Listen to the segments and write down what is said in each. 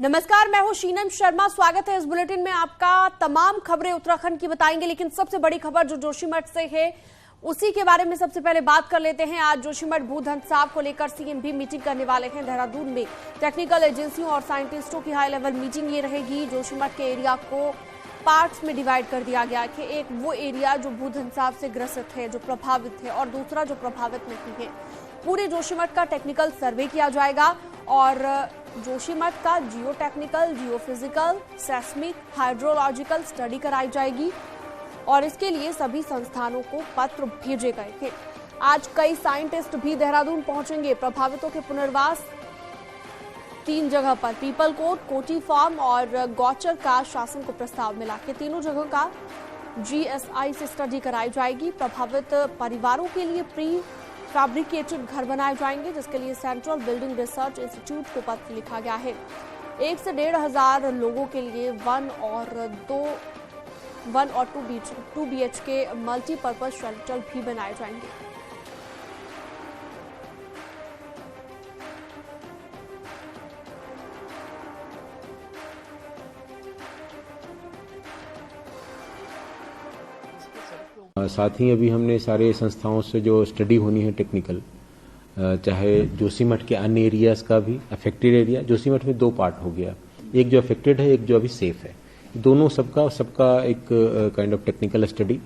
नमस्कार, मैं हूं शीनम शर्मा। स्वागत है इस बुलेटिन में आपका। तमाम खबरें उत्तराखंड की बताएंगे, लेकिन सबसे बड़ी खबर जो जोशीमठ से है उसी के बारे में सबसे पहले बात कर लेते हैं। आज जोशीमठ भूधन साहब को लेकर सीएम भी मीटिंग करने वाले हैं देहरादून में। टेक्निकल एजेंसियों और साइंटिस्टों की हाई लेवल मीटिंग ये रहेगी। जोशीमठ के एरिया को पार्ट्स में डिवाइड कर दिया गया कि एक वो एरिया जो भूधन साहब से ग्रसित है, जो प्रभावित है, और दूसरा जो प्रभावित नहीं है। पूरे जोशीमठ का टेक्निकल सर्वे किया जाएगा और जोशीमठ का जियो टेक्निकल, जियो फिजिकल, सेस्मिक, हाइड्रोलॉजिकल स्टडी कराई जाएगी और इसके लिए सभी संस्थानों को पत्र भेजे गए थे। आज कई साइंटिस्ट भी देहरादून पहुंचेंगे। प्रभावितों के पुनर्वास 3 जगह पर पीपल कोट, कोटी फार्म और गौचर का शासन को प्रस्ताव मिला कि तीनों जगहों का GSI से स्टडी कराई जाएगी। प्रभावित परिवारों के लिए प्री फैब्रिकेटेड घर बनाए जाएंगे, जिसके लिए सेंट्रल बिल्डिंग रिसर्च इंस्टीट्यूट को पत्र लिखा गया है। 1 से 1,500 लोगों के लिए 1 और 2 BHK मल्टीपर्पज शेल्टर भी बनाए जाएंगे। साथ ही अभी हमने सारे संस्थाओं से जो स्टडी होनी है टेक्निकल, चाहे जोशीमठ के अन्य एरियाज का भी अफेक्टेड एरिया। जोशीमठ में 2 पार्ट हो गया, एक जो अफेक्टेड है, एक जो अभी सेफ है। दोनों सबका एक काइंड ऑफ टेक्निकल स्टडी।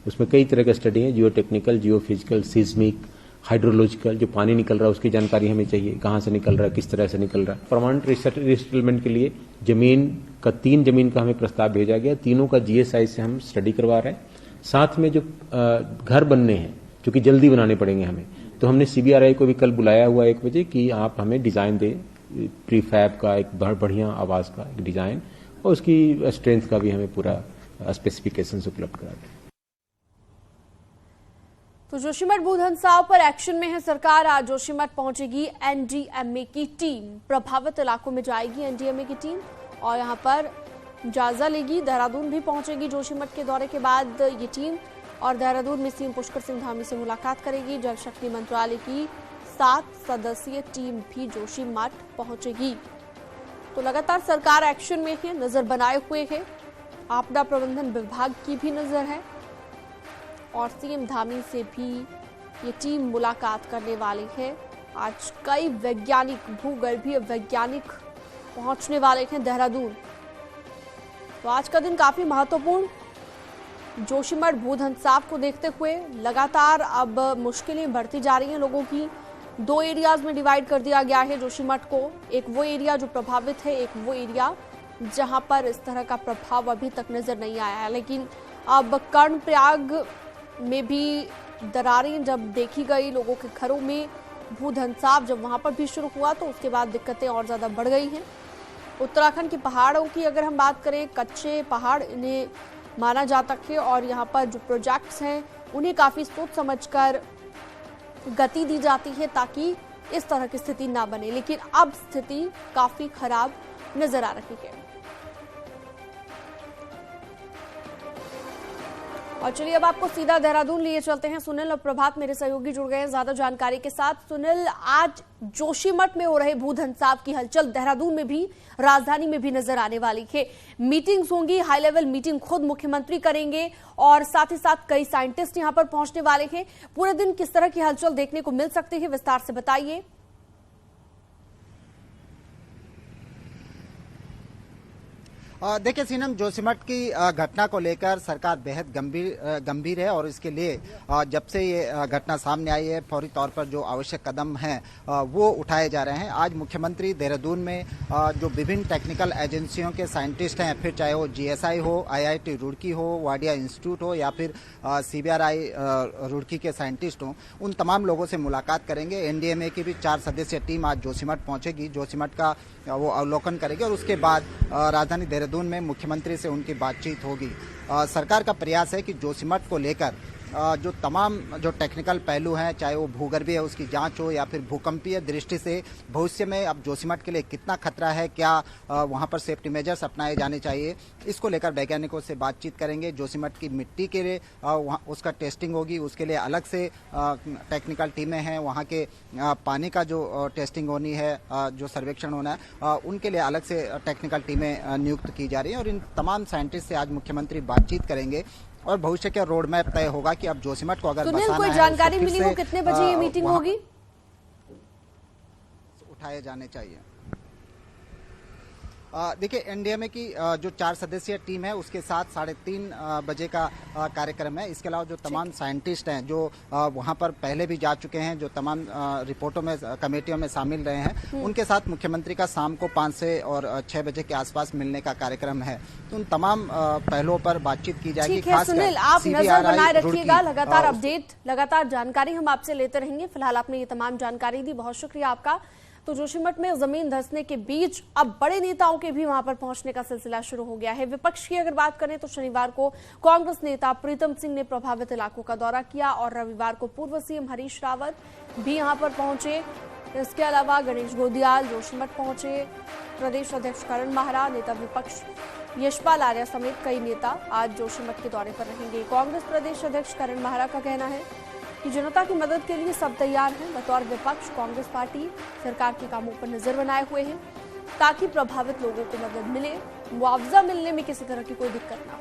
उसमें कई तरह का स्टडी है, जियो टेक्निकल, जियो फिजिकल, सीज्मिक, हाइड्रोलॉजिकल। जो पानी निकल रहा है उसकी जानकारी हमें चाहिए, कहाँ से निकल रहा है, किस तरह से निकल रहा है। परमानेंट रिसेटलमेंट के लिए जमीन का 3 जमीन का हमें प्रस्ताव भेजा गया। तीनों का GSI से हम स्टडी करवा रहे हैं। साथ में जो घर बनने हैं, जो कि जल्दी बनाने पड़ेंगे हमें, तो हमने CBRI को भी कल बुलाया हुआ 1 बजे कि आप हमें डिजाइन दें, प्रीफैब का एक बढ़िया आवास का एक डिजाइन, और उसकी स्ट्रेंथ का भी हमें पूरा स्पेसिफिकेशन उपलब्ध करा दें। तो जोशीमठ भूधन साहब पर एक्शन में है सरकार। आज जोशीमठ पहुंचेगी NDMA की टीम। प्रभावित इलाकों में जाएगी NDMA की टीम और यहां पर जायजा लेगी। देहरादून भी पहुंचेगी जोशीमठ के दौरे के बाद ये टीम, और देहरादून में सीएम पुष्कर सिंह धामी से मुलाकात करेगी। जल शक्ति मंत्रालय की 7 सदस्यीय टीम भी जोशीमठ पहुंचेगी। तो लगातार सरकार एक्शन में है, नजर बनाए हुए है। आपदा प्रबंधन विभाग की भी नजर है और सीएम धामी से भी ये टीम मुलाकात करने वाली है। आज कई वैज्ञानिक, भूगर्भीय वैज्ञानिक पहुंचने वाले हैं देहरादून। तो आज का दिन काफी महत्वपूर्ण जोशीमठ भूधन साहब को देखते हुए लगातार अब मुश्किलें बढ़ती जा रही हैं लोगों की। 2 एरियाज में डिवाइड कर दिया गया है जोशीमठ को। एक वो एरिया जो प्रभावित है, एक वो एरिया जहां पर इस तरह का प्रभाव अभी तक नजर नहीं आया है। लेकिन अब कर्णप्रयाग में भी दरारें जब देखी गई लोगों के घरों में, भूधन साहब जब वहां पर भी शुरू हुआ तो उसके बाद दिक्कतें और ज्यादा बढ़ गई हैं। उत्तराखंड के पहाड़ों की अगर हम बात करें, कच्चे पहाड़ इन्हें माना जाता है और यहाँ पर जो प्रोजेक्ट्स हैं उन्हें काफ़ी सोच समझकर गति दी जाती है ताकि इस तरह की स्थिति ना बने। लेकिन अब स्थिति काफ़ी खराब नजर आ रही है। और चलिए अब आपको सीधा देहरादून लिए चलते हैं। सुनील और प्रभात मेरे सहयोगी जुड़ गए हैं ज्यादा जानकारी के साथ। सुनील, आज जोशीमठ में हो रहे भूधन साहब की हलचल देहरादून में भी, राजधानी में भी नजर आने वाली है। मीटिंग्स होंगी, हाई लेवल मीटिंग खुद मुख्यमंत्री करेंगे और साथ ही साथ कई साइंटिस्ट यहां पर पहुंचने वाले हैं। पूरे दिन किस तरह की हलचल देखने को मिल सकती है, विस्तार से बताइए। देखिए सीनम, जोशीमठ की घटना को लेकर सरकार बेहद गंभीर है और इसके लिए जब से ये घटना सामने आई है फौरी तौर पर जो आवश्यक कदम हैं वो उठाए जा रहे हैं। आज मुख्यमंत्री देहरादून में जो विभिन्न टेक्निकल एजेंसियों के साइंटिस्ट हैं, फिर चाहे वो GSI हो, IIT रुड़की हो, वाडिया इंस्टीट्यूट हो या फिर CBRI रुड़की के साइंटिस्ट हों, उन तमाम लोगों से मुलाकात करेंगे। NDMA की भी 4 सदस्यीय टीम आज जोशीमठ पहुंचेगी, जोशीमठ का वो अवलोकन करेगी और उसके बाद राजधानी देहरादून में मुख्यमंत्री से उनकी बातचीत होगी। सरकार का प्रयास है कि जोशीमठ को लेकर जो तमाम जो टेक्निकल पहलू हैं, चाहे वो भूगर्भीय उसकी जांच हो या फिर भूकंपीय दृष्टि से भविष्य में अब जोशीमठ के लिए कितना खतरा है, क्या वहां पर सेफ्टी मेजर्स अपनाए जाने चाहिए, इसको लेकर वैज्ञानिकों से बातचीत करेंगे। जोशीमठ की मिट्टी के लिए उसका टेस्टिंग होगी, उसके लिए अलग से टेक्निकल टीमें हैं, वहाँ के पानी का जो टेस्टिंग होनी है, जो सर्वेक्षण होना है, उनके लिए अलग से टेक्निकल टीमें नियुक्त की जा रही हैं। और इन तमाम साइंटिस्ट से आज मुख्यमंत्री बातचीत करेंगे और भविष्य का रोड मैप तय होगा कि अब जोशीमठ को अगर बसाना कोई है, जानकारी मिली हो कितने बजे ये मीटिंग होगी, उठाए जाने चाहिए। देखिए, एनडीएमए की जो 4 सदस्यीय टीम है उसके साथ 3:30 बजे का कार्यक्रम है। इसके अलावा जो तमाम साइंटिस्ट हैं जो वहां पर पहले भी जा चुके हैं, जो तमाम रिपोर्टों में कमेटियों में शामिल रहे हैं, उनके साथ मुख्यमंत्री का शाम को 5 से और 6 बजे के आसपास मिलने का कार्यक्रम है। तो उन तमाम पहलुओं पर बातचीत की जाएगी। ठीक है सुनील, आप नजर बनाए रखिएगा, लगातार अपडेट, लगातार जानकारी हम आपसे लेते रहेंगे। फिलहाल आपने ये तमाम जानकारी दी, बहुत शुक्रिया आपका। तो जोशीमठ में जमीन धंसने के बीच अब बड़े नेताओं के भी वहां पर पहुंचने का सिलसिला शुरू हो गया है। विपक्ष की अगर बात करें तो शनिवार को कांग्रेस नेता प्रीतम सिंह ने प्रभावित इलाकों का दौरा किया और रविवार को पूर्व सीएम हरीश रावत भी यहां पर पहुंचे। इसके अलावा गणेश गोदियाल जोशीमठ पहुंचे, प्रदेश अध्यक्ष करण माहरा, नेता विपक्ष यशपाल आर्या समेत कई नेता आज जोशीमठ के दौरे पर रहेंगे। कांग्रेस प्रदेश अध्यक्ष करण माहरा का कहना है कि जनता की मदद के लिए सब तैयार हैं। बतौर विपक्ष कांग्रेस पार्टी सरकार के कामों पर नजर बनाए हुए है ताकि प्रभावित लोगों को मदद मिले, मुआवजा मिलने में किसी तरह की कोई दिक्कत ना हो।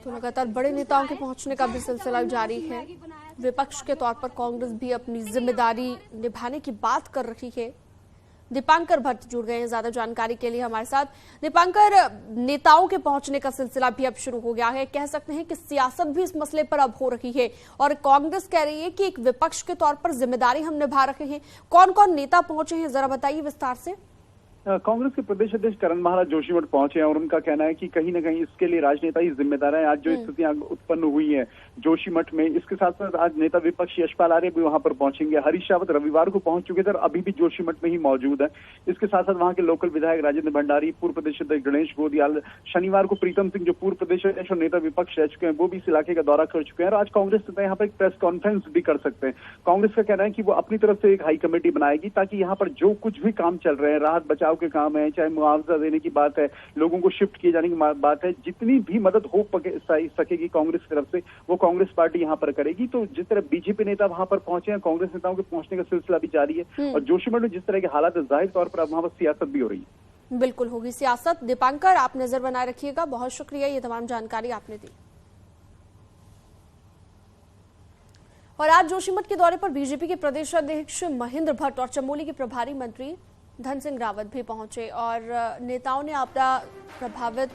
तो लगातार बड़े नेताओं के पहुंचने का भी सिलसिला जारी है। विपक्ष के तौर पर कांग्रेस भी अपनी जिम्मेदारी निभाने की बात कर रही है। दीपांकर भट्ट जुड़ गए हैं ज्यादा जानकारी के लिए हमारे साथ। दीपांकर, नेताओं के पहुंचने का सिलसिला भी अब शुरू हो गया है, कह सकते हैं कि सियासत भी इस मसले पर अब हो रही है और कांग्रेस कह रही है कि एक विपक्ष के तौर पर जिम्मेदारी हम निभा रहे हैं। कौन कौन नेता पहुंचे हैं, जरा बताइए विस्तार से। कांग्रेस के प्रदेश अध्यक्ष करण माहरा जोशीमठ पहुंचे हैं और उनका कहना है कि कहीं न कहीं इसके लिए राजनेता ही जिम्मेदार है। आज जो स्थितियां उत्पन्न हुई हैं जोशीमठ में, इसके साथ साथ आज नेता विपक्ष यशपाल आर्य भी वहां पर पहुंचेंगे। हरीश रावत रविवार को पहुंच चुके थे और अभी भी जोशीमठ में ही मौजूद है। इसके साथ साथ वहां के लोकल विधायक राजेंद्र भंडारी, पूर्व प्रदेश अध्यक्ष गणेश गोदियाल, शनिवार को प्रीतम सिंह जो पूर्व प्रदेश अध्यक्ष और नेता विपक्ष रह चुके हैं, वो भी इस इलाके का दौरा कर चुके हैं और आज कांग्रेस नेता यहाँ पर एक प्रेस कॉन्फ्रेंस भी कर सकते हैं। कांग्रेस का कहना है कि वो अपनी तरफ से एक हाई कमेटी बनाएगी ताकि यहाँ पर जो कुछ भी काम चल रहे हैं, राहत बचाव के काम है, चाहे मुआवजा देने की बात है, लोगों को शिफ्ट किए जाने की बात है, जितनी भी मदद हो सकेगी कांग्रेस की तरफ से वो कांग्रेस पार्टी यहाँ पर करेगी। तो जिस तरह बीजेपी नेता वहां पर पहुंचे हैं, कांग्रेस नेताओं के पहुंचने का सिलसिला भी जारी है और जोशीमठ में जिस तरह के हालात है, जाहिर तौर पर अब वहां पर सियासत भी हो रही है। बिल्कुल होगी सियासत। दीपांकर, आप नजर बनाए रखिएगा, बहुत शुक्रिया ये तमाम जानकारी आपने दी। और आज जोशीमठ के दौरे पर बीजेपी के प्रदेश अध्यक्ष महेंद्र भट्ट और चमोली के प्रभारी मंत्री धन सिंह रावत भी पहुंचे और नेताओं ने आपदा प्रभावित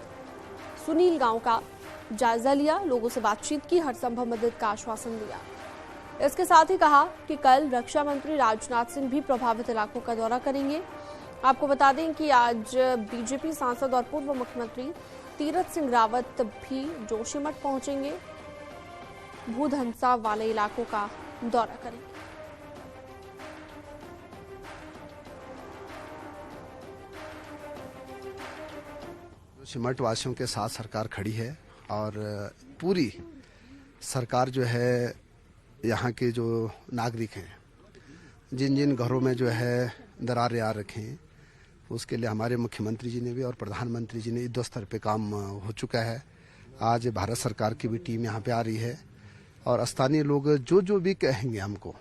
सुनील गांव का जायजा लिया, लोगों से बातचीत की, हर संभव मदद का आश्वासन दिया। इसके साथ ही कहा कि कल रक्षा मंत्री राजनाथ सिंह भी प्रभावित इलाकों का दौरा करेंगे। आपको बता दें कि आज बीजेपी सांसद और पूर्व मुख्यमंत्री तीरथ सिंह रावत भी जोशीमठ पहुंचेंगे, भूधंसा वाले इलाकों का दौरा करेंगे। जोशीमठ वासियों के साथ सरकार खड़ी है और पूरी सरकार जो है यहाँ के जो नागरिक हैं, जिन जिन घरों में जो है दरारें आ रखे हैं, उसके लिए हमारे मुख्यमंत्री जी ने भी और प्रधानमंत्री जी ने युद्ध स्तर पे काम हो चुका है। आज भारत सरकार की भी टीम यहाँ पे आ रही है और स्थानीय लोग जो भी कहेंगे हमको,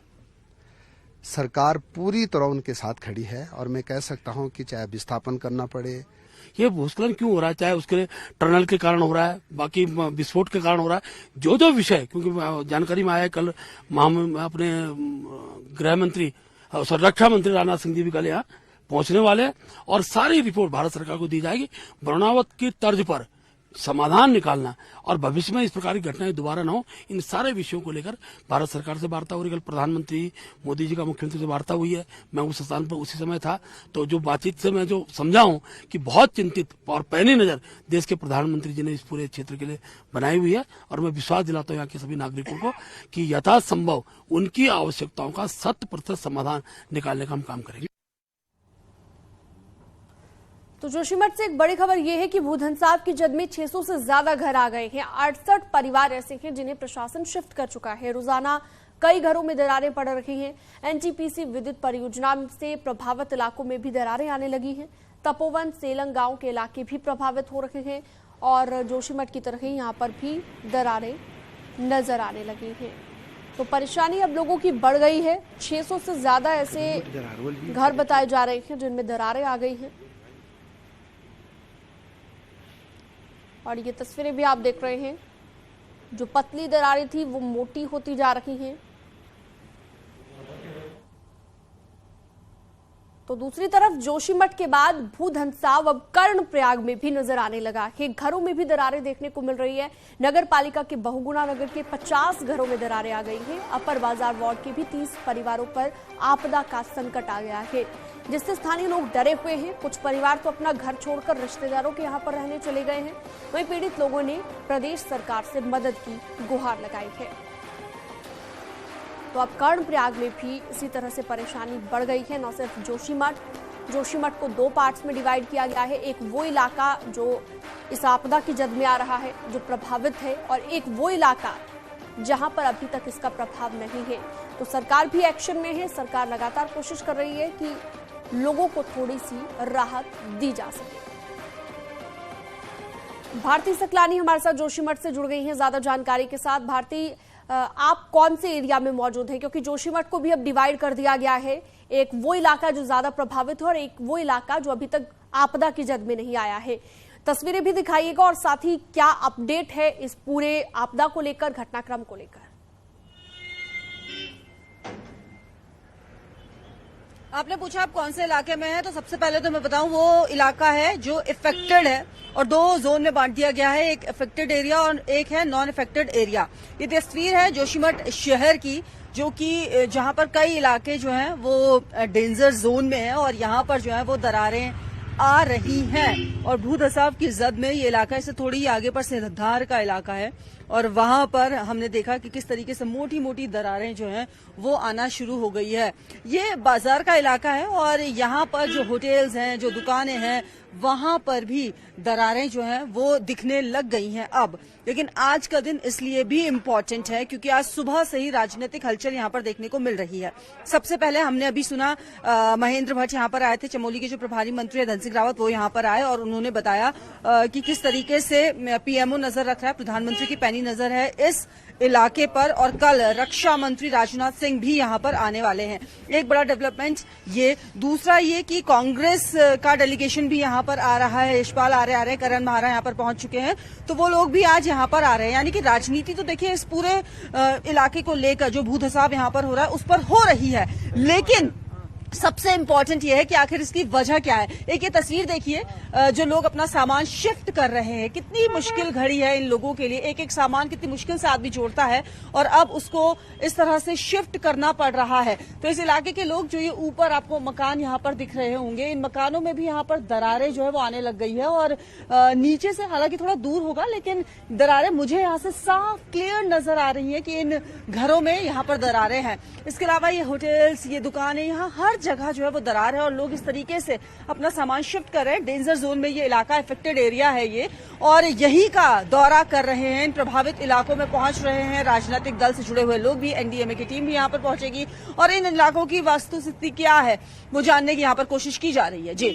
सरकार पूरी तरह उनके साथ खड़ी है। और मैं कह सकता हूँ कि चाहे विस्थापन करना पड़े, ये भूस्खलन क्यों हो रहा है, चाहे उसके लिए टनल के कारण हो रहा है, बाकी विस्फोट के कारण हो रहा है, जो विषय, क्योंकि जानकारी में आया कल अपने गृह मंत्री रक्षा मंत्री राजनाथ सिंह जी भी कल यहाँ पहुंचने वाले हैं और सारी रिपोर्ट भारत सरकार को दी जाएगी। वरुणावत की तर्ज पर समाधान निकालना और भविष्य में इस प्रकार की घटनाएं दोबारा न हो, इन सारे विषयों को लेकर भारत सरकार से वार्ता हो रही। कल प्रधानमंत्री मोदी जी का मुख्यमंत्री से वार्ता हुई है, मैं उस स्थान पर उसी समय था। तो जो बातचीत से मैं जो समझा हूं कि बहुत चिंतित और पैनी नजर देश के प्रधानमंत्री जी ने इस पूरे क्षेत्र के लिए बनाई हुई है और मैं विश्वास दिलाता हूं यहाँ के सभी नागरिकों को कि यथासंभव उनकी आवश्यकताओं का 100% समाधान निकालने का हम काम करेंगे। तो जोशीमठ से एक बड़ी खबर यह है कि भूधंसाव की जद में 600 से ज्यादा घर आ गए हैं। 68 परिवार ऐसे हैं जिन्हें प्रशासन शिफ्ट कर चुका है। रोजाना कई घरों में दरारें पड़ रही हैं। एनटीपीसी विद्युत परियोजना से प्रभावित इलाकों में भी दरारें आने लगी हैं। तपोवन सेलंग गांव के इलाके भी प्रभावित हो रहे हैं और जोशीमठ की तरह ही यहाँ पर भी दरारें नजर आने लगी हैं। तो परेशानी अब लोगों की बढ़ गई है। 600 से ज्यादा ऐसे घर बताए जा रहे हैं जिनमें दरारें आ गई हैं और ये तस्वीरें भी आप देख रहे हैं। जो पतली दरारें थी वो मोटी होती जा रही हैं। तो दूसरी तरफ जोशीमठ के बाद भूधंसाव अब कर्णप्रयाग में भी नजर आने लगा है। घरों में भी दरारें देखने को मिल रही है। नगर पालिका के बहुगुणा नगर के 50 घरों में दरारें आ गई हैं। अपर बाजार वार्ड के भी 30 परिवारों पर आपदा का संकट आ गया है, जिससे स्थानीय लोग डरे हुए हैं। कुछ परिवार तो अपना घर छोड़कर रिश्तेदारों के यहाँ पर रहने चले गए हैं। वहीं पीड़ित लोगों ने प्रदेश सरकार से मदद की गुहार लगाई है। तो अब कर्णप्रयाग में भी इसी तरह से परेशानी बढ़ गई है। न सिर्फ जोशीमठ को 2 पार्ट्स में डिवाइड किया गया है। एक वो इलाका जो इस आपदा की जद में आ रहा है, जो प्रभावित है, और एक वो इलाका जहां पर अभी तक इसका प्रभाव नहीं है। तो सरकार भी एक्शन में है। सरकार लगातार कोशिश कर रही है कि लोगों को थोड़ी सी राहत दी जा सके। भारती सकलानी हमारे साथ जोशीमठ से जुड़ गई हैं ज्यादा जानकारी के साथ। भारती, आप कौन से एरिया में मौजूद हैं? क्योंकि जोशीमठ को भी अब डिवाइड कर दिया गया है। एक वो इलाका जो ज्यादा प्रभावित है और एक वो इलाका जो अभी तक आपदा की जद में नहीं आया है। तस्वीरें भी दिखाइएगा और साथ ही क्या अपडेट है इस पूरे आपदा को लेकर, घटनाक्रम को लेकर। आपने पूछा आप कौन से इलाके में है, तो सबसे पहले तो मैं बताऊं वो इलाका है जो इफेक्टेड है और 2 जोन में बांट दिया गया है। एक इफेक्टेड एरिया और एक है नॉन इफेक्टेड एरिया। ये तस्वीर है जोशीमठ शहर की, जो कि जहां पर कई इलाके जो हैं वो डेंजर जोन में है और यहां पर जो है वो दरारें आ रही हैं। और भूधंसाव की जद में ये इलाका, इससे थोड़ी आगे पर सिरधार का इलाका है और वहां पर हमने देखा कि किस तरीके से मोटी मोटी दरारें जो हैं वो आना शुरू हो गई है। ये बाजार का इलाका है और यहाँ पर जो होटल्स हैं, जो दुकानें हैं, वहां पर भी दरारें जो हैं वो दिखने लग गई हैं अब। लेकिन आज का दिन इसलिए भी इम्पोर्टेंट है क्योंकि आज सुबह से ही राजनीतिक हलचल यहाँ पर देखने को मिल रही है। सबसे पहले हमने अभी सुना महेंद्र भट्ट यहाँ पर आए थे, चमोली के जो प्रभारी मंत्री है धन सिंह रावत, वो यहाँ पर आए और उन्होंने बताया कि किस तरीके से पीएमओ नजर रख रहा है, प्रधानमंत्री की पैनी नजर है इस इलाके पर। और कल रक्षा मंत्री राजनाथ सिंह भी यहाँ पर आने वाले हैं। एक बड़ा डेवलपमेंट ये। दूसरा ये कि कांग्रेस का डेलीगेशन भी यहाँ पर आ रहा है। यशपाल आ रहे, करण महारा यहाँ पर पहुंच चुके हैं, तो वो लोग भी आज यहाँ पर आ रहे हैं। यानी कि राजनीति तो देखिए इस पूरे इलाके को लेकर जो भूधंसाव यहाँ पर हो रहा है उस पर हो रही है, लेकिन सबसे इंपॉर्टेंट ये है कि आखिर इसकी वजह क्या है। एक ये तस्वीर देखिए, जो लोग अपना सामान शिफ्ट कर रहे हैं, कितनी मुश्किल घड़ी है इन लोगों के लिए। एक एक सामान कितनी मुश्किल से आदमी जोड़ता है और अब उसको इस तरह से शिफ्ट करना पड़ रहा है। तो इस इलाके के लोग, जो ये ऊपर आपको मकान यहाँ पर दिख रहे होंगे, इन मकानों में भी यहाँ पर दरारें जो है वो आने लग गई है और नीचे से हालांकि थोड़ा दूर होगा, लेकिन दरारें मुझे यहाँ से साफ क्लियर नजर आ रही है कि इन घरों में यहाँ पर दरारें हैं। इसके अलावा ये होटल्स, ये दुकानें, यहाँ हर जगह जो है वो दरार है और लोग इस तरीके से अपना सामान शिफ्ट कर रहे हैं। डेंजर जोन में ये इलाका, इफेक्टेड एरिया है ये, और यही का दौरा कर रहे हैं। इन प्रभावित इलाकों में पहुंच रहे हैं राजनीतिक दल से जुड़े हुए लोग भी। एनडीएमए की टीम भी यहाँ पर पहुंचेगी और इन इलाकों की वस्तुस्थिति क्या है वो जानने की यहाँ पर कोशिश की जा रही है। जी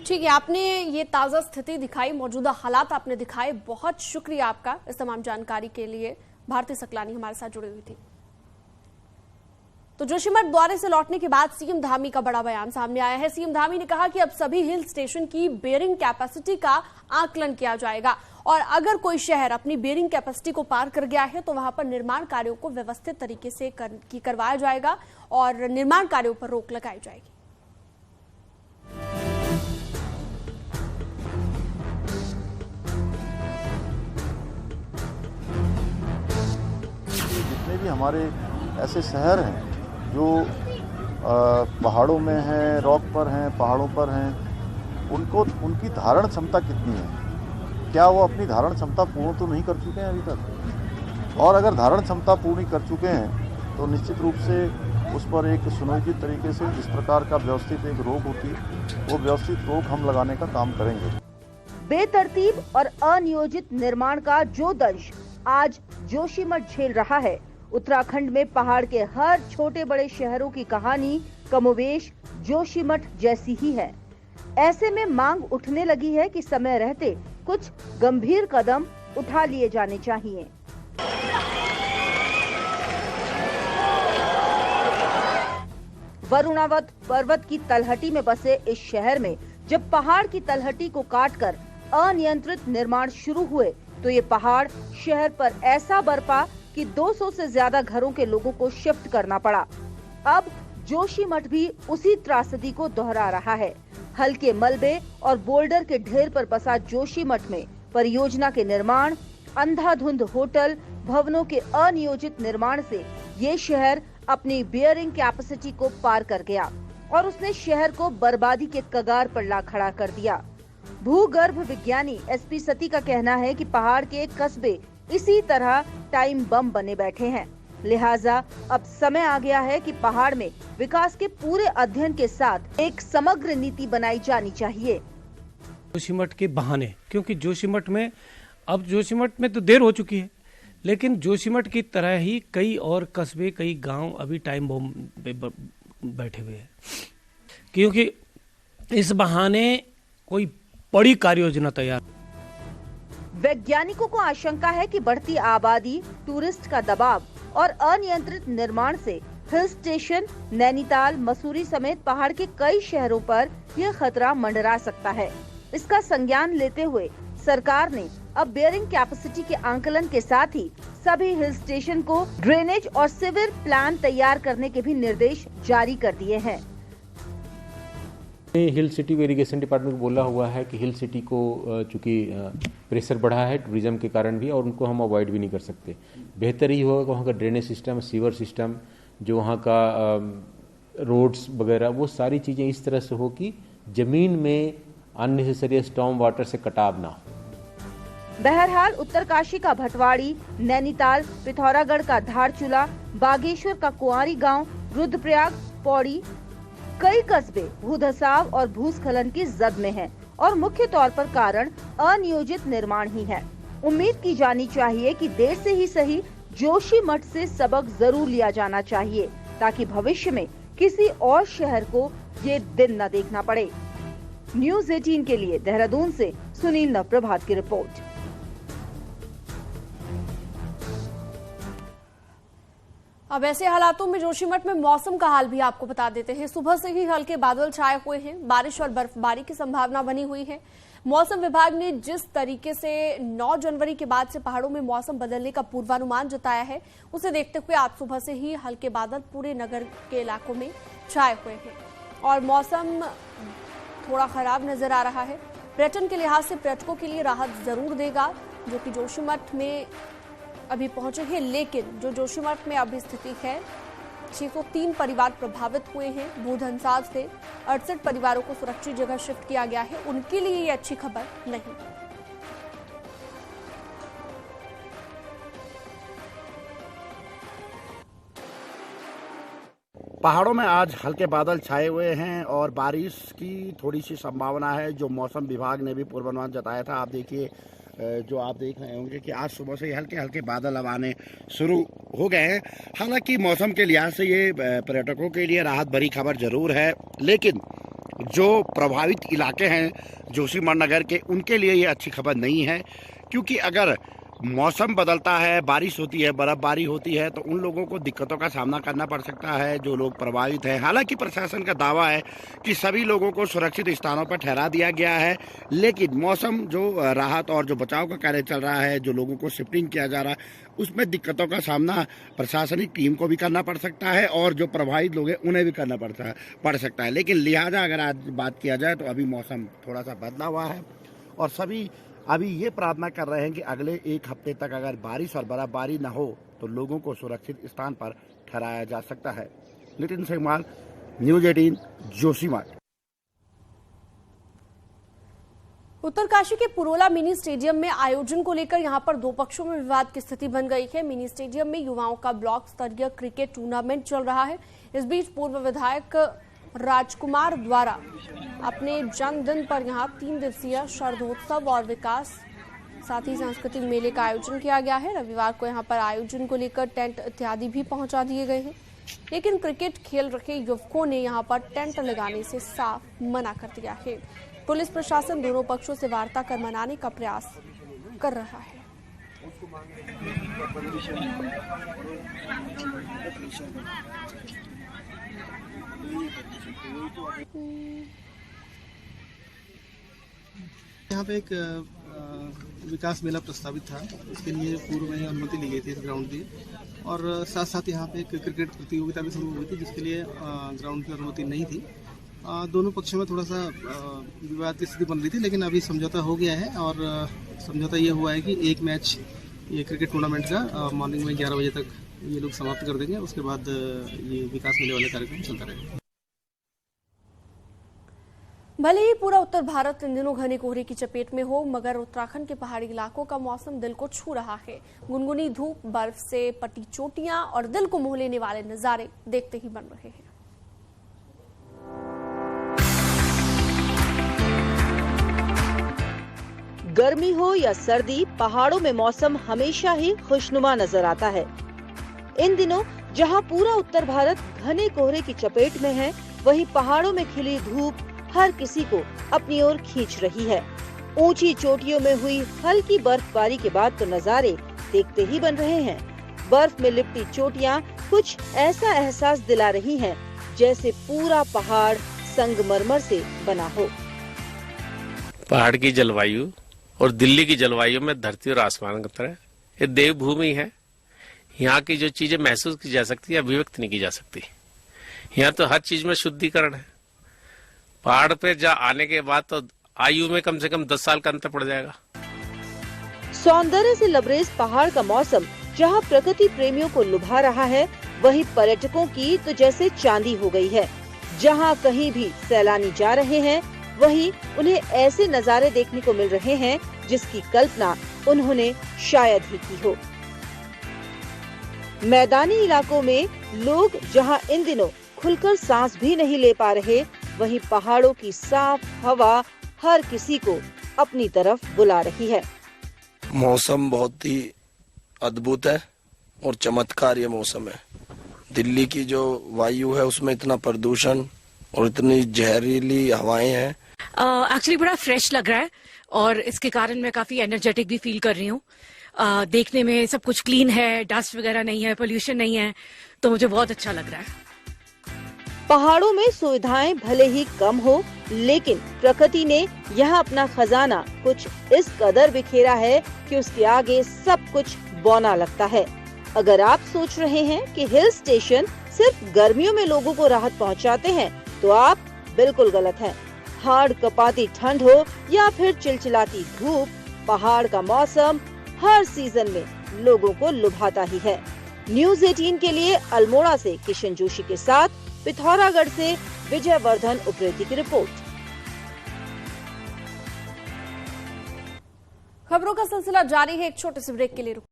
ठीक है, आपने ये ताजा स्थिति दिखाई, मौजूदा हालात आपने दिखाए। बहुत शुक्रिया आपका इस तमाम जानकारी के लिए। भारती सकलानी हमारे साथ जुड़ी हुई थी। तो जोशीमठ दौरे से लौटने के बाद सीएम धामी का बड़ा बयान सामने आया है। सीएम धामी ने कहा कि अब सभी हिल स्टेशन की बेयरिंग कैपेसिटी का आकलन किया जाएगा और अगर कोई शहर अपनी बेयरिंग कैपेसिटी को पार कर गया है तो वहां पर निर्माण कार्यों को व्यवस्थित तरीके से करवाया जाएगा और निर्माण कार्यों पर रोक लगाई जाएगी। जितने भी हमारे ऐसे शहर हैं जो पहाड़ों में हैं, रॉक पर हैं, पहाड़ों पर हैं, उनकी धारण क्षमता कितनी है? क्या वो अपनी धारण क्षमता पूर्ण तो नहीं कर चुके हैं अभी तक? और अगर धारण क्षमता पूर्ण कर चुके हैं तो निश्चित रूप से उस पर एक सुनियोजित तरीके से जिस प्रकार का व्यवस्थित एक रोक होती है वो व्यवस्थित रोक हम लगाने का काम करेंगे। बेतरतीब और अनियोजित निर्माण का जो दंश आज जोशीमठ झेल रहा है, उत्तराखंड में पहाड़ के हर छोटे बड़े शहरों की कहानी कमोबेश जोशीमठ जैसी ही है। ऐसे में मांग उठने लगी है कि समय रहते कुछ गंभीर कदम उठा लिए जाने चाहिए। वरुणावत पर्वत की तलहटी में बसे इस शहर में जब पहाड़ की तलहटी को काटकर अनियंत्रित निर्माण शुरू हुए तो ये पहाड़ शहर पर ऐसा बरपा कि 200 से ज्यादा घरों के लोगों को शिफ्ट करना पड़ा। अब जोशीमठ भी उसी त्रासदी को दोहरा रहा है। हल्के मलबे और बोल्डर के ढेर पर बसा जोशीमठ में परियोजना के निर्माण, अंधाधुंध होटल, भवनों के अनियोजित निर्माण से ये शहर अपनी बियरिंग कैपेसिटी को पार कर गया और उसने शहर को बर्बादी के कगार पर ला खड़ा कर दिया। भूगर्भ विज्ञानी एसपी सती का कहना है कि पहाड़ के कस्बे इसी तरह टाइम बम बने बैठे हैं। लिहाजा अब समय आ गया है कि पहाड़ में विकास के पूरे अध्ययन के साथ एक समग्र नीति बनाई जानी चाहिए। जोशीमठ के बहाने, क्योंकि जोशीमठ में तो देर हो चुकी है, लेकिन जोशीमठ की तरह ही कई और कस्बे, कई गांव अभी टाइम बम पे बैठे हुए हैं, क्योंकि इस बहाने कोई बड़ी कार्य योजना तैयार। वैज्ञानिकों को आशंका है कि बढ़ती आबादी, टूरिस्ट का दबाव और अनियंत्रित निर्माण से हिल स्टेशन, नैनीताल, मसूरी समेत पहाड़ के कई शहरों पर यह खतरा मंडरा सकता है। इसका संज्ञान लेते हुए सरकार ने अब बियरिंग कैपेसिटी के आंकलन के साथ ही सभी हिल स्टेशन को ड्रेनेज और सीवर प्लान तैयार करने के भी निर्देश जारी कर दिए हैं। हिल सिटी इरिगेशन डिपार्टमेंट को बोला हुआ है कि हिल सिटी को चूंकि प्रेशर बढ़ा है टूरिज्म के कारण भी, और उनको हम अवॉइड भी नहीं कर सकते। बेहतर ही होगा वहाँ का ड्रेनेज सिस्टम, सीवर सिस्टम, जो वहाँ का रोड्स वगैरह, वो सारी चीज़ें इस तरह से हो कि ज़मीन में अननेसेसरी स्टॉर्म वाटर से कटाव ना हो। बहरहाल उत्तरकाशी का भटवाड़ी, नैनीताल, पिथौरागढ़ का धारचूला, बागेश्वर का कुंवारी गांव, रुद्रप्रयाग, पौड़ी, कई कस्बे भूधसाव और भूस्खलन की जद में हैं और मुख्य तौर पर कारण अनियोजित निर्माण ही है। उम्मीद की जानी चाहिए कि देर से ही सही जोशीमठ से सबक जरूर लिया जाना चाहिए, ताकि भविष्य में किसी और शहर को ये दिन न देखना पड़े। न्यूज़ 18 के लिए देहरादून से सुनील नवप्रभात की रिपोर्ट। अब ऐसे हालातों में जोशीमठ में मौसम का हाल भी आपको बता देते हैं। सुबह से ही हल्के बादल छाए हुए हैं, बारिश और बर्फबारी की संभावना बनी हुई है। मौसम विभाग ने जिस तरीके से 9 जनवरी के बाद से पहाड़ों में मौसम बदलने का पूर्वानुमान जताया है, उसे देखते हुए आज सुबह से ही हल्के बादल पूरे नगर के इलाकों में छाए हुए हैं और मौसम थोड़ा खराब नजर आ रहा है। पर्यटन के लिहाज से पर्यटकों के लिए राहत जरूर देगा, जो कि जोशीमठ में अभी पहुंचे हैं। लेकिन जो जोशीमठ में अभी स्थिति है, 603 परिवार प्रभावित हुए हैं। भूधंसाव से 68 परिवारों को सुरक्षित जगह शिफ्ट किया गया है। उनके लिए ये अच्छी खबर नहीं। पहाड़ों में आज हल्के बादल छाए हुए हैं और बारिश की थोड़ी सी संभावना है, जो मौसम विभाग ने भी पूर्वानुमान जताया था। आप देखिए, जो आप देख रहे होंगे कि आज सुबह से ही हल्के हल्के बादल अब आने शुरू हो गए हैं। हालांकि मौसम के लिहाज से ये पर्यटकों के लिए राहत भरी खबर जरूर है, लेकिन जो प्रभावित इलाके हैं जोशीमठ नगर के, उनके लिए ये अच्छी खबर नहीं है, क्योंकि अगर मौसम बदलता है, बारिश होती है, बर्फबारी होती है, तो उन लोगों को दिक्कतों का सामना करना पड़ सकता है जो लोग प्रभावित हैं। हालांकि प्रशासन का दावा है कि सभी लोगों को सुरक्षित स्थानों पर ठहरा दिया गया है, लेकिन मौसम जो राहत और जो बचाव का कार्य चल रहा है, जो लोगों को शिफ्टिंग किया जा रहा है, उसमें दिक्कतों का सामना प्रशासनिक टीम को भी करना पड़ सकता है और जो प्रभावित लोग हैं उन्हें भी करना पड़ सकता है। लेकिन लिहाजा अगर आज बात किया जाए तो अभी मौसम थोड़ा सा बदला हुआ है और सभी अभी ये प्रार्थना कर रहे हैं कि अगले 1 हफ्ते तक अगर बारिश और बर्फबारी न हो तो लोगों को सुरक्षित स्थान पर ठहराया जा सकता है। नितिन सेगमाल, न्यूज़ 18, जोशीमठ। उत्तरकाशी के पुरोला मिनी स्टेडियम में आयोजन को लेकर यहां पर 2 पक्षों में विवाद की स्थिति बन गई है। मिनी स्टेडियम में युवाओं का ब्लॉक स्तरीय क्रिकेट टूर्नामेंट चल रहा है। इस बीच पूर्व विधायक राजकुमार द्वारा अपने जन्मदिन पर यहां 3 दिवसीय शरदोत्सव और विकास साथ ही सांस्कृतिक मेले का आयोजन किया गया है। रविवार को यहां पर आयोजन को लेकर टेंट इत्यादि भी पहुंचा दिए गए हैं, लेकिन क्रिकेट खेल रहे युवकों ने यहां पर टेंट लगाने से साफ मना कर दिया है। पुलिस प्रशासन दोनों पक्षों से वार्ता कर मनाने का प्रयास कर रहा है। यहाँ पे एक विकास मेला प्रस्तावित था, इसके लिए पूर्व में अनुमति ली गई थी इस ग्राउंड की, और साथ साथ यहाँ पे एक क्रिकेट प्रतियोगिता भी शुरू हुई थी जिसके लिए ग्राउंड की अनुमति नहीं थी। दोनों पक्षों में थोड़ा सा विवाद की स्थिति बन रही थी, लेकिन अभी समझौता हो गया है और समझौता ये हुआ है कि एक मैच ये क्रिकेट टूर्नामेंट का मॉर्निंग में 11 बजे तक ये लोग समाप्त कर देंगे। उसके बाद ये विकास मेले वाले कार्यक्रम चलता रहेगा। भले ही पूरा उत्तर भारत इन दिनों घने कोहरे की चपेट में हो, मगर उत्तराखंड के पहाड़ी इलाकों का मौसम दिल को छू रहा है। गुनगुनी धूप, बर्फ से पटी चोटियां और दिल को मोह लेने वाले नजारे देखते ही बन रहे हैं। गर्मी हो या सर्दी, पहाड़ों में मौसम हमेशा ही खुशनुमा नजर आता है। इन दिनों जहां पूरा उत्तर भारत घने कोहरे की चपेट में है, वहीं पहाड़ों में खिली धूप हर किसी को अपनी ओर खींच रही है। ऊंची चोटियों में हुई हल्की बर्फबारी के बाद तो नजारे देखते ही बन रहे हैं। बर्फ में लिपटी चोटियां कुछ ऐसा एहसास दिला रही हैं, जैसे पूरा पहाड़ संगमरमर से बना हो। पहाड़ की जलवायु और दिल्ली की जलवायु में धरती और आसमान का तरह ये देवभूमि है। यहाँ की जो चीजें महसूस की जा सकती है, अभिव्यक्त नहीं की जा सकती। यहाँ तो हर चीज में शुद्धिकरण है। पहाड़ पे जा आने के बाद तो आयु में कम से कम 10 साल का अंतर पड़ जाएगा। सौंदर्य से लबरेज पहाड़ का मौसम जहां प्रकृति प्रेमियों को लुभा रहा है, वहीं पर्यटकों की तो जैसे चांदी हो गई है। जहां कहीं भी सैलानी जा रहे हैं, वहीं उन्हें ऐसे नजारे देखने को मिल रहे हैं जिसकी कल्पना उन्होंने शायद ही की हो। मैदानी इलाकों में लोग जहां इन दिनों खुलकर सांस भी नहीं ले पा रहे, वहीं पहाड़ों की साफ हवा हर किसी को अपनी तरफ बुला रही है। मौसम बहुत ही अद्भुत है और चमत्कार ये मौसम है। दिल्ली की जो वायु है उसमें इतना प्रदूषण और इतनी जहरीली हवाएं हैं। एक्चुअली बड़ा फ्रेश लग रहा है और इसके कारण मैं काफी एनर्जेटिक भी फील कर रही हूँ। देखने में सब कुछ क्लीन है, डस्ट वगैरह नहीं है, पोल्यूशन नहीं है, तो मुझे बहुत अच्छा लग रहा है। पहाड़ों में सुविधाएं भले ही कम हो, लेकिन प्रकृति ने यहाँ अपना खजाना कुछ इस कदर बिखेरा है कि उसके आगे सब कुछ बौना लगता है। अगर आप सोच रहे हैं कि हिल स्टेशन सिर्फ गर्मियों में लोगों को राहत पहुँचाते हैं, तो आप बिल्कुल गलत हैं। हाड़ कपाती ठंड हो या फिर चिलचिलाती धूप, पहाड़ का मौसम हर सीजन में लोगों को लुभाता ही है। न्यूज़ 18 के लिए अल्मोड़ा से किशन जोशी के साथ पिथौरागढ़ से विजय वर्धन उप्रेती की रिपोर्ट। खबरों का सिलसिला जारी है, एक छोटे से ब्रेक के लिए